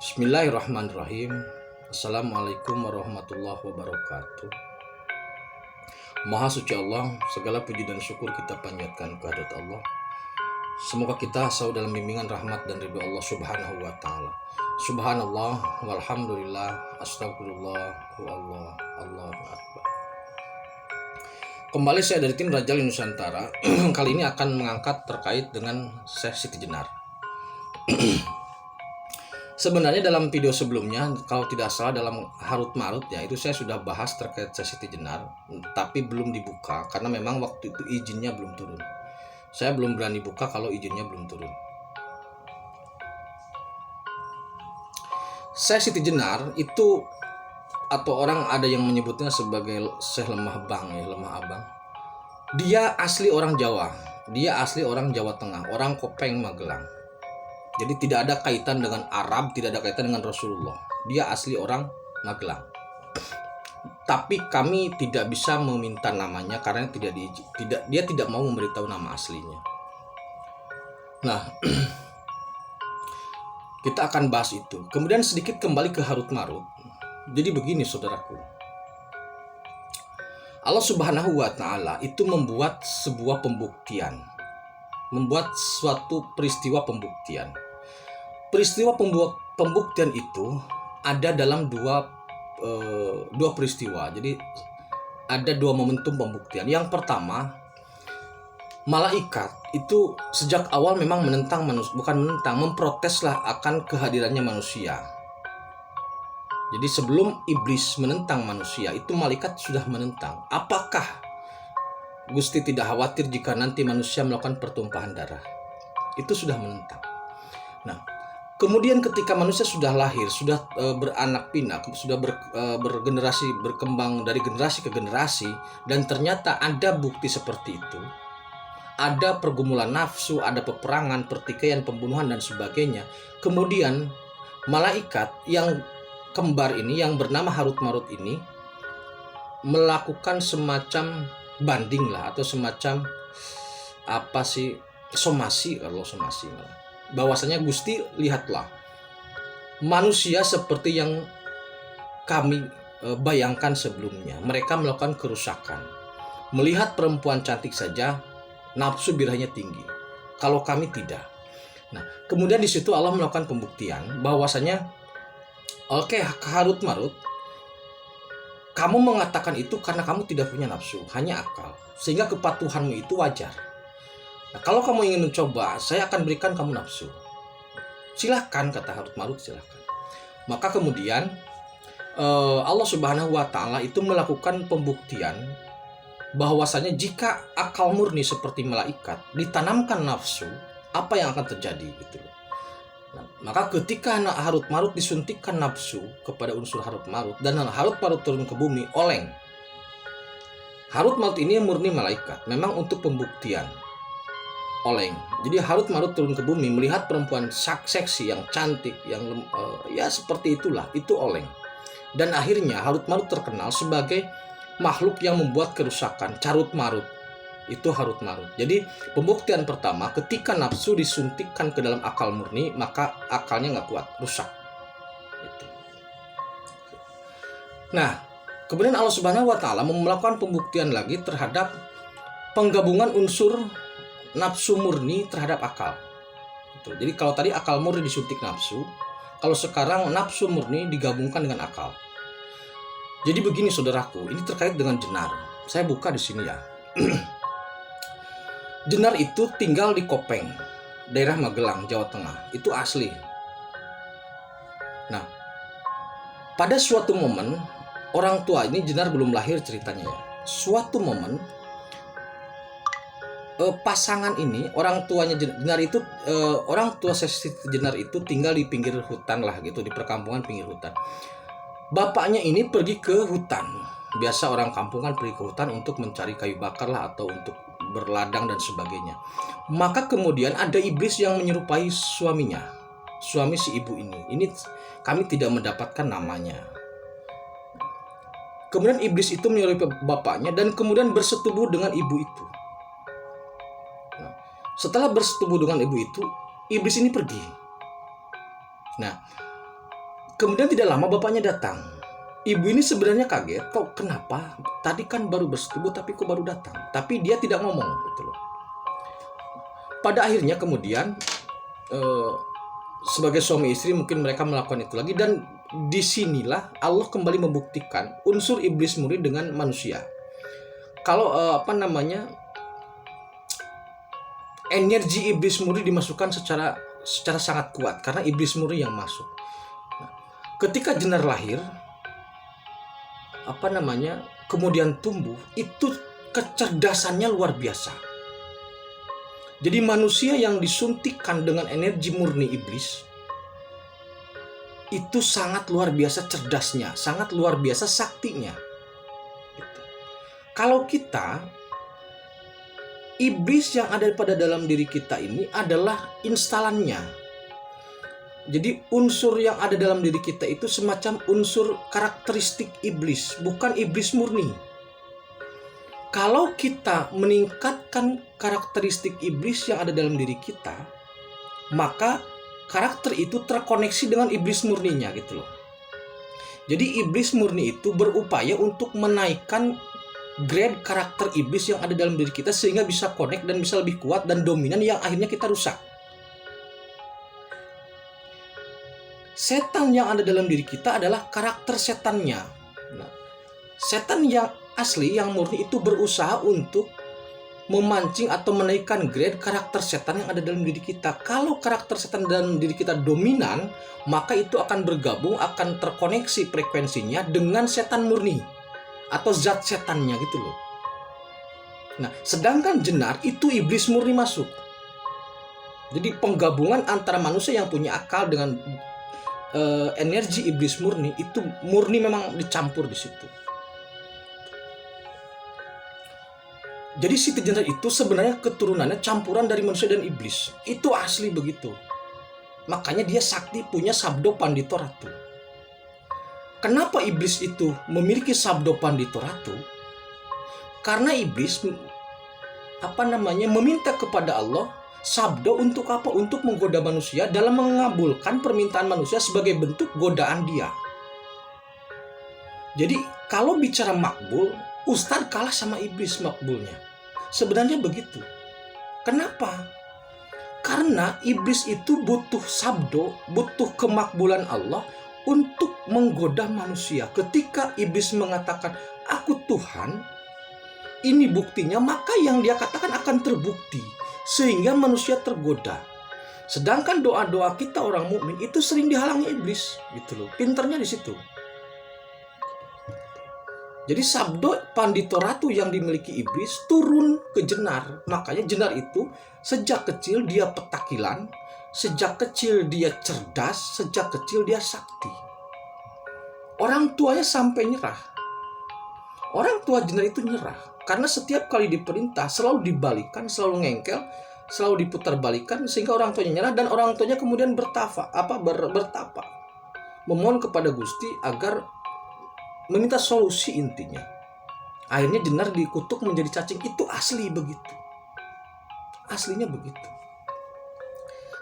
Bismillahirrahmanirrahim. Assalamualaikum warahmatullahi wabarakatuh. Maha suci Allah, segala puji dan syukur kita panjatkan kehadirat Allah. Semoga kita selalu dalam bimbingan rahmat dan ridho Allah Subhanahu wa taala. Subhanallah walhamdulillah, astagfirullah, Allah, Allahu akbar. Kembali saya dari tim Rajali Nusantara. Kali ini akan mengangkat terkait dengan Syekh Siti Jenar. Sebenarnya dalam video sebelumnya, kalau tidak salah dalam Harut Marut ya, itu saya sudah bahas terkait Syekh Siti Jenar, tapi belum dibuka karena memang waktu itu izinnya belum turun. Saya belum berani buka kalau izinnya belum turun. Syekh Siti Jenar itu, atau orang ada yang menyebutnya sebagai Syekh Lemah Bang ya, Lemah Abang. Dia asli orang Jawa. Dia asli orang Jawa Tengah, orang Kopeng Magelang. Jadi tidak ada kaitan dengan Arab, tidak ada kaitan dengan Rasulullah. Dia asli orang Magelang. Tapi kami tidak bisa meminta namanya karena dia tidak mau memberitahu nama aslinya. Nah, kita akan bahas itu. Kemudian sedikit kembali ke Harut Marut. Jadi begini saudaraku. Allah Subhanahu wa taala itu membuat sebuah pembuktian. Membuat suatu peristiwa pembuktian. Peristiwa pembuktian itu ada dalam dua peristiwa. Jadi ada dua momentum pembuktian. Yang pertama, malaikat itu sejak awal memang menentang manusia, bukan menentang, memproteslah akan kehadirannya manusia. Jadi sebelum iblis menentang manusia, itu malaikat sudah menentang. Apakah Gusti tidak khawatir jika nanti manusia melakukan pertumpahan darah? Itu sudah menentang. Nah, kemudian ketika manusia sudah lahir, sudah beranak pinak, sudah bergenerasi, berkembang dari generasi ke generasi, dan ternyata ada bukti seperti itu, ada pergumulan nafsu, ada peperangan, pertikaian, pembunuhan, dan sebagainya. Kemudian malaikat yang kembar ini, yang bernama Harut Marut ini, melakukan semacam banding lah, atau semacam apa sih, somasi, kalau somasi bahwasanya Gusti, lihatlah manusia seperti yang kami bayangkan sebelumnya. Mereka melakukan kerusakan. Melihat perempuan cantik saja nafsu birahnya tinggi. Kalau kami tidak. Nah, kemudian di situ Allah melakukan pembuktian bahwasanya oke, Harut Marut, kamu mengatakan itu karena kamu tidak punya nafsu, hanya akal. Sehingga kepatuhanmu itu wajar. Nah, kalau kamu ingin mencoba, saya akan berikan kamu nafsu. Silahkan, kata Harut Marut, silahkan. Maka kemudian Allah Subhanahu wa taala itu melakukan pembuktian bahwasanya jika akal murni seperti malaikat ditanamkan nafsu, apa yang akan terjadi gitu. Nah, maka ketika Harut Marut disuntikkan nafsu kepada unsur Harut Marut dan Harut Marut turun ke bumi, oleng. Harut Marut ini murni malaikat, memang untuk pembuktian. Oleng. Jadi Harut Marut turun ke bumi melihat perempuan seksi yang cantik, yang ya seperti itulah, itu oleng. Dan akhirnya Harut Marut terkenal sebagai makhluk yang membuat kerusakan, carut marut. Itu Harut Marut. Jadi pembuktian pertama, ketika nafsu disuntikkan ke dalam akal murni, maka akalnya nggak kuat, rusak. Itu. Nah, kemudian Allah Subhanahu wa taala melakukan pembuktian lagi terhadap penggabungan unsur nafsu murni terhadap akal. Gitu. Jadi kalau tadi akal murni disuntik nafsu, kalau sekarang nafsu murni digabungkan dengan akal. Jadi begini saudaraku, ini terkait dengan Jenar. Saya buka di sini ya. Jenar itu tinggal di Kopeng, daerah Magelang, Jawa Tengah. Itu asli. Nah, pada suatu momen, orang tua ini, Jenar belum lahir ceritanya ya. Suatu momen, pasangan ini, orang tuanya Jenar itu, orang tua Siti Jenar itu tinggal di pinggir hutan lah gitu, di perkampungan pinggir hutan. Bapaknya ini pergi ke hutan. Biasa orang kampungan pergi ke hutan untuk mencari kayu bakar lah, atau untuk berladang dan sebagainya. Maka kemudian ada iblis yang menyerupai suaminya, suami si ibu ini. Ini kami tidak mendapatkan namanya. Kemudian iblis itu menyerupai bapaknya dan kemudian bersetubuh dengan ibu itu. Nah, setelah bersetubuh dengan ibu itu, iblis ini pergi. Nah, Kemudian tidak lama bapaknya datang. Ibu ini sebenarnya kaget, kok kenapa? Tadi kan baru bersetubuh tapi kok baru datang? Tapi dia tidak ngomong gitu loh. Pada akhirnya kemudian sebagai suami istri mungkin mereka melakukan itu lagi, dan disinilah Allah kembali membuktikan unsur iblis murni dengan manusia. Kalau energi iblis murni dimasukkan secara sangat kuat karena iblis murni yang masuk. Nah, ketika jenar lahir, kemudian tumbuh, itu kecerdasannya luar biasa. Jadi manusia yang disuntikkan dengan energi murni iblis itu sangat luar biasa cerdasnya, sangat luar biasa saktinya. Gitu. Kalau kita, iblis yang ada pada dalam diri kita ini adalah instalannya. Jadi unsur yang ada dalam diri kita itu semacam unsur karakteristik iblis, bukan iblis murni. Kalau kita meningkatkan karakteristik iblis yang ada dalam diri kita, maka karakter itu terkoneksi dengan iblis murninya gitu loh. Jadi iblis murni itu berupaya untuk menaikkan grade karakter iblis yang ada dalam diri kita sehingga bisa connect dan bisa lebih kuat dan dominan, yang akhirnya kita rusak. Setan yang ada dalam diri kita adalah karakter setannya. Nah, setan yang asli, yang murni itu berusaha untuk memancing atau menaikkan grade karakter setan yang ada dalam diri kita. Kalau karakter setan dalam diri kita dominan, maka itu akan bergabung, akan terkoneksi frekuensinya dengan setan murni atau zat setannya gitu loh. Nah, sedangkan jenar itu iblis murni masuk. Jadi penggabungan antara manusia yang punya akal dengan energi iblis murni, itu murni memang dicampur di situ. Jadi si jenar itu sebenarnya keturunannya campuran dari manusia dan iblis. Itu asli begitu. Makanya dia sakti, punya sabdo pandito ratu. Kenapa iblis itu memiliki sabdo pandito ratu? Karena iblis meminta kepada Allah sabdo untuk apa? Untuk menggoda manusia dalam mengabulkan permintaan manusia sebagai bentuk godaan dia. Jadi kalau bicara makbul, Ustadz kalah sama iblis makbulnya. Sebenarnya begitu. Kenapa? Karena iblis itu butuh sabdo, butuh kemakbulan Allah untuk menggoda manusia. Ketika iblis mengatakan, aku Tuhan, ini buktinya, maka yang dia katakan akan terbukti. Sehingga manusia tergoda. Sedangkan doa-doa kita orang mukmin itu sering dihalangi iblis. Gitu loh. Pinternya di situ. Jadi sabdo pandito ratu yang dimiliki iblis turun ke jenar. Makanya jenar itu sejak kecil dia petakilan, sejak kecil dia cerdas, sejak kecil dia sakti. Orang tuanya sampai nyerah. Orang tua jenar itu nyerah karena setiap kali diperintah selalu dibalikan, selalu ngengkel, selalu diputar-balikan sehingga orang tuanya nyerah, dan orang tuanya kemudian bertapa, memohon kepada Gusti agar meminta solusi intinya. Akhirnya jenar dikutuk menjadi cacing. Itu asli begitu. Aslinya begitu.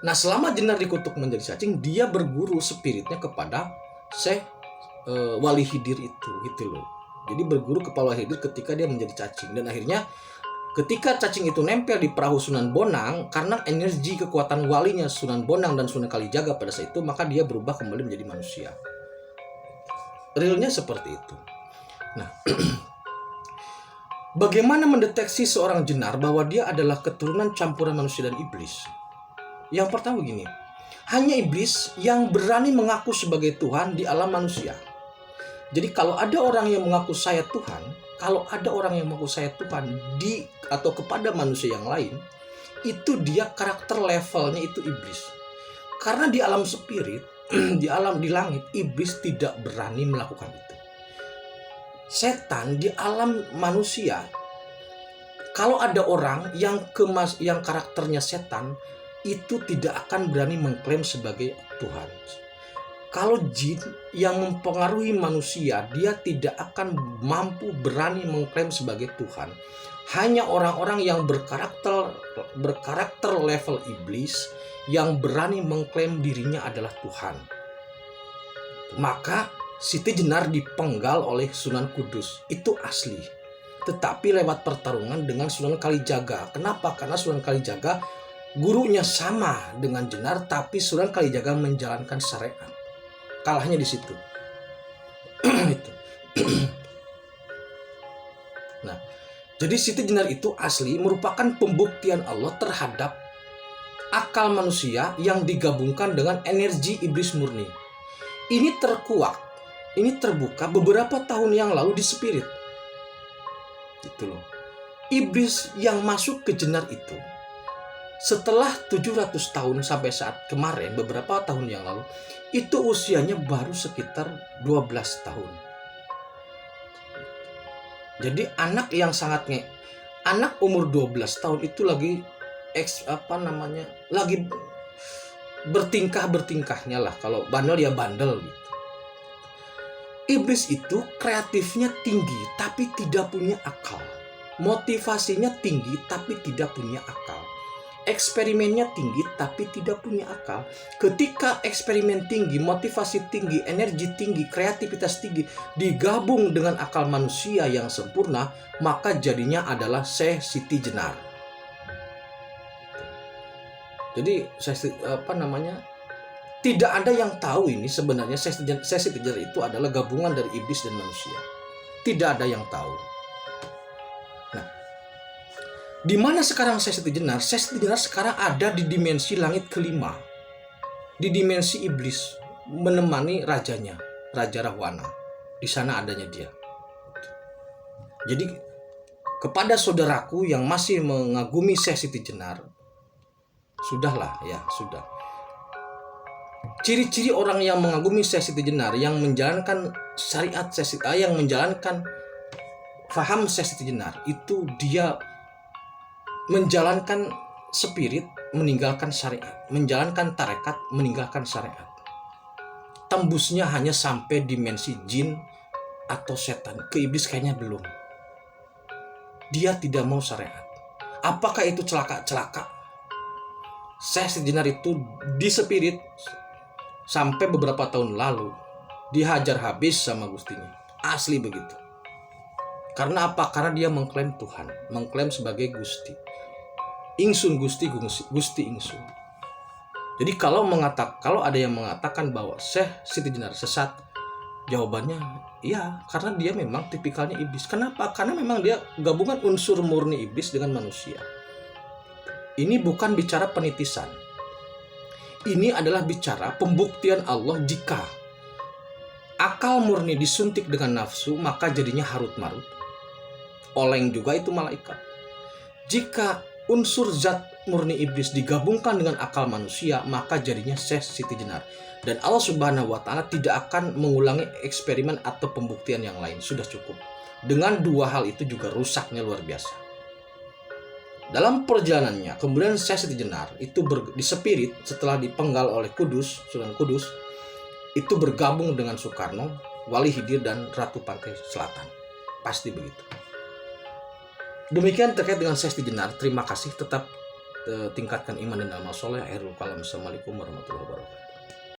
Nah, selama jenar dikutuk menjadi cacing, dia berguru spiritnya kepada Syekh Wali Khidir itu, gitu loh. Jadi berguru kepada Wali Khidir ketika dia menjadi cacing, dan akhirnya ketika cacing itu nempel di perahu Sunan Bonang, karena energi kekuatan walinya Sunan Bonang dan Sunan Kalijaga pada saat itu, maka dia berubah kembali menjadi manusia. Realnya seperti itu. Nah, bagaimana mendeteksi seorang jenar bahwa dia adalah keturunan campuran manusia dan iblis? Yang pertama begini, hanya iblis yang berani mengaku sebagai Tuhan di alam manusia. Jadi kalau ada orang yang mengaku saya Tuhan, di atau kepada manusia yang lain, itu dia karakter levelnya itu iblis. Karena di alam spirit, di langit, iblis tidak berani melakukan itu. Setan di alam manusia, kalau ada orang yang karakternya setan, itu tidak akan berani mengklaim sebagai Tuhan. Kalau jin yang mempengaruhi manusia, dia tidak akan mampu berani mengklaim sebagai Tuhan. Hanya orang-orang yang berkarakter level iblis yang berani mengklaim dirinya adalah Tuhan. Maka Siti Jenar dipenggal oleh Sunan Kudus, itu asli. Tetapi lewat pertarungan dengan Sunan Kalijaga. Kenapa? Karena Sunan Kalijaga gurunya sama dengan Jenar, tapi Sunan Kalijaga menjalankan syariat. Kalahnya di situ. Itu. Nah, jadi Siti Jenar itu asli merupakan pembuktian Allah terhadap akal manusia yang digabungkan dengan energi iblis murni. Ini terkuak, ini terbuka beberapa tahun yang lalu di Spirit. Gitu loh. Iblis yang masuk ke Jenar itu setelah 700 tahun sampai saat kemarin, beberapa tahun yang lalu, itu usianya baru sekitar 12 tahun. Jadi anak yang anak umur 12 tahun itu lagi lagi bertingkahnya lah. Kalau bandel ya bandel gitu. Iblis itu kreatifnya tinggi tapi tidak punya akal. Motivasinya tinggi tapi tidak punya akal. Eksperimennya tinggi tapi tidak punya akal. Ketika eksperimen tinggi, motivasi tinggi, energi tinggi, kreativitas tinggi digabung dengan akal manusia yang sempurna, maka jadinya adalah Syekh Siti Jenar. Jadi tidak ada yang tahu ini sebenarnya Syekh Siti Jenar itu adalah gabungan dari iblis dan manusia. Tidak ada yang tahu. Di mana sekarang Syekh Siti Jenar? Syekh Siti Jenar sekarang ada di dimensi langit kelima, di dimensi iblis, menemani rajanya, Raja Rahwana. Di sana adanya dia. Jadi kepada saudaraku yang masih mengagumi Syekh Siti Jenar, sudahlah ya, sudah. Ciri-ciri orang yang mengagumi Syekh Siti Jenar, yang menjalankan syariat Syekh Siti, yang menjalankan faham Syekh Siti Jenar, itu dia menjalankan spirit, meninggalkan syariat, menjalankan tarekat, meninggalkan syariat. Tembusnya hanya sampai dimensi jin atau setan. Ke iblis kayaknya belum. Dia tidak mau syariat. Apakah itu celaka? Syekh Siti Jenar itu di spirit sampai beberapa tahun lalu dihajar habis sama gustinya. Asli begitu. Karena apa? Karena dia mengklaim Tuhan, mengklaim sebagai Gusti. Ingsun Gusti Ingsun. Jadi kalau ada yang mengatakan bahwa Syekh Siti Jenar sesat, jawabannya iya, karena dia memang tipikalnya iblis. Kenapa? Karena memang dia gabungan unsur murni iblis dengan manusia. Ini bukan bicara penitisan. Ini adalah bicara pembuktian Allah. Jika akal murni disuntik dengan nafsu, maka jadinya harut-marut. Oleng juga itu malaikat. Jika unsur zat murni iblis digabungkan dengan akal manusia, maka jadinya Syekh Siti Jenar. Dan Allah Subhanahu wa Ta'ala tidak akan mengulangi eksperimen atau pembuktian yang lain. Sudah cukup. Dengan dua hal itu juga rusaknya luar biasa. Dalam perjalanannya, kemudian Syekh Siti Jenar itu di spirit setelah dipenggal oleh Sunan Kudus, itu bergabung dengan Soekarno, Wali Hidir, dan Ratu Pantai Selatan. Pasti begitu. Demikian terkait dengan Syekh Siti Jenar. Terima kasih, tetap tingkatkan iman dan amal soleh. Akhirul kalam. Assalamualaikum warahmatullahi wabarakatuh.